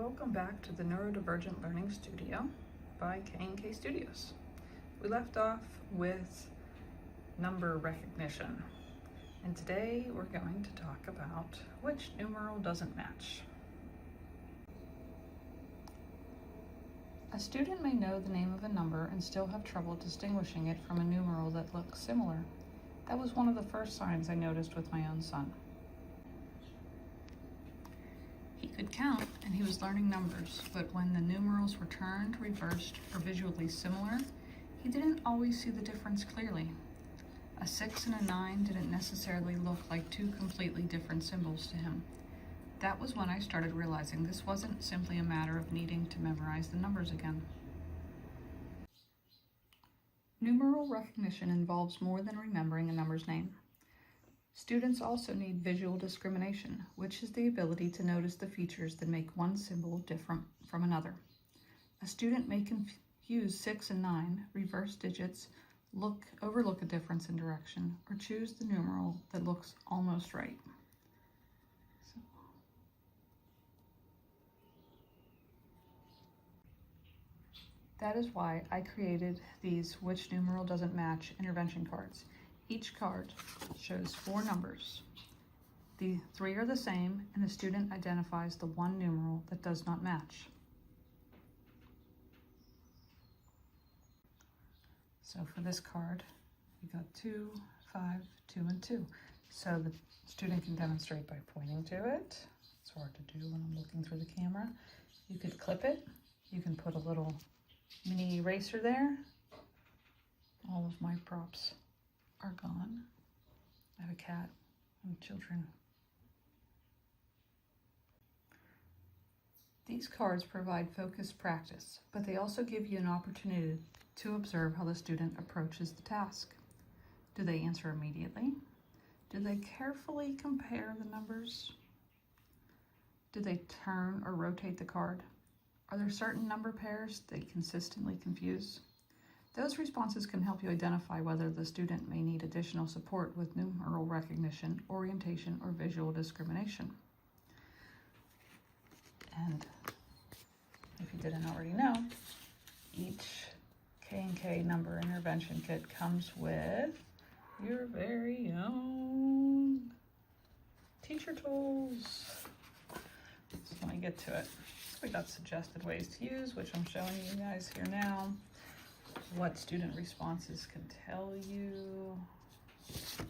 Welcome back to the Neurodivergent Learning Studio by K&K Studios. We left off with number recognition, and today we're going to talk about which numeral doesn't match. A student may know the name of a number and still have trouble distinguishing it from a numeral that looks similar. That was one of the first signs I noticed with my own son. He could count and he was learning numbers, but when the numerals were turned, reversed, or visually similar, he didn't always see the difference clearly. A 6 and a 9 didn't necessarily look like two completely different symbols to him. That was when I started realizing this wasn't simply a matter of needing to memorize the numbers again. Numeral recognition involves more than remembering a number's name. Students also need visual discrimination, which is the ability to notice the features that make one symbol different from another. A student may confuse 6 and 9, reverse digits, overlook a difference in direction, or choose the numeral that looks almost right. That is why I created these Which Numeral Doesn't Match intervention cards. Each card shows 4 numbers. The 3 are the same, and the student identifies the one numeral that does not match. So for this card, we got 2, 5, 2, and 2. So the student can demonstrate by pointing to it. It's hard to do when I'm looking through the camera. You could clip it. You can put a little mini eraser there. All of my props are gone. I have a cat and children. These cards provide focused practice, but they also give you an opportunity to observe how the student approaches the task. Do they answer immediately? Do they carefully compare the numbers? Do they turn or rotate the card? Are there certain number pairs they consistently confuse? Those responses can help you identify whether the student may need additional support with numeral recognition, orientation, or visual discrimination. And if you didn't already know, each K&K number intervention kit comes with your very own teacher tools. So let me get to it. So we got suggested ways to use, which I'm showing you guys here now. What student responses can tell you.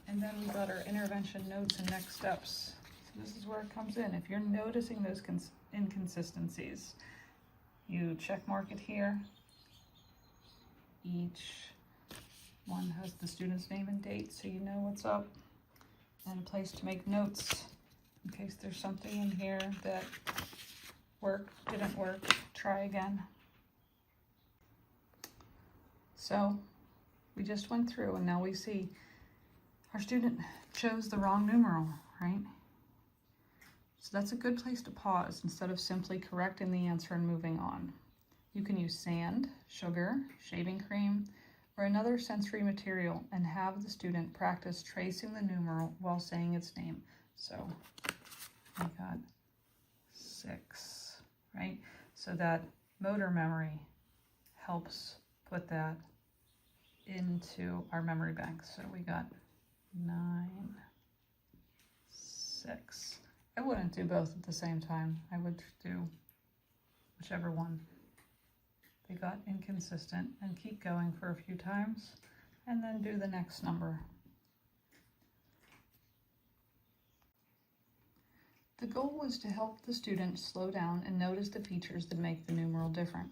And then we got our intervention notes and next steps. So this is where it comes in. If you're noticing those inconsistencies, you check mark it here. Each one has the student's name and date, so you know what's up, and a place to make notes in case there's something in here that didn't work, try again. So we just went through and now we see our student chose the wrong numeral, right? So that's a good place to pause instead of simply correcting the answer and moving on. You can use sand, sugar, shaving cream, or another sensory material and have the student practice tracing the numeral while saying its name. So I got 6, right? So that motor memory helps put that into our memory bank. So we got 9, 6. I wouldn't do both at the same time. I would do whichever one. They got inconsistent, and keep going for a few times and then do the next number. The goal was to help the student slow down and notice the features that make the numeral different,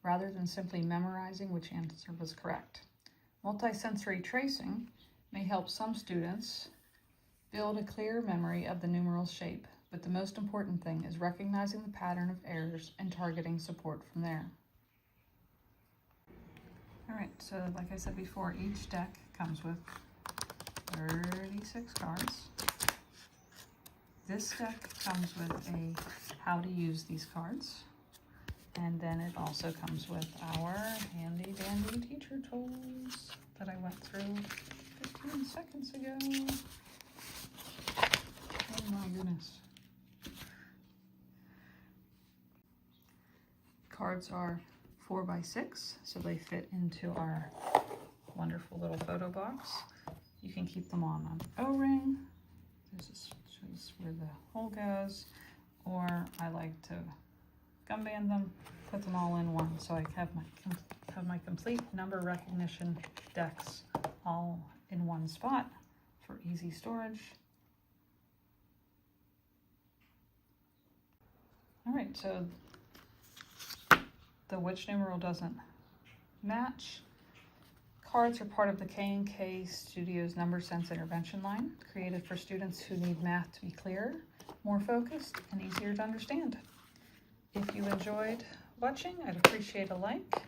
rather than simply memorizing which answer was correct. Multisensory tracing may help some students build a clear memory of the numeral's shape, but the most important thing is recognizing the pattern of errors and targeting support from there. All right, so like I said before, each deck comes with 36 cards. This deck comes with a how to use these cards. And then it also comes with our handy dandy teacher tools that I went through 15 seconds ago. Oh my goodness. cards are 4 by 6, so they fit into our wonderful little photo box. You can keep them on an O-ring. This shows where the hole goes, or I like to gum band them, put them all in one, so I have my complete number recognition decks all in one spot for easy storage. All right, so the Which Numeral Doesn't Match cards are part of the K&K Studios Number Sense Intervention line, created for students who need math to be clearer, more focused, and easier to understand. If you enjoyed watching, I'd appreciate a like.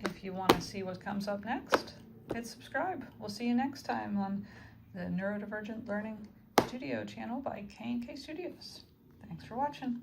If you want to see what comes up next, hit subscribe. We'll see you next time on the Neurodivergent Learning Studio channel by K&K Studios. Thanks for watching.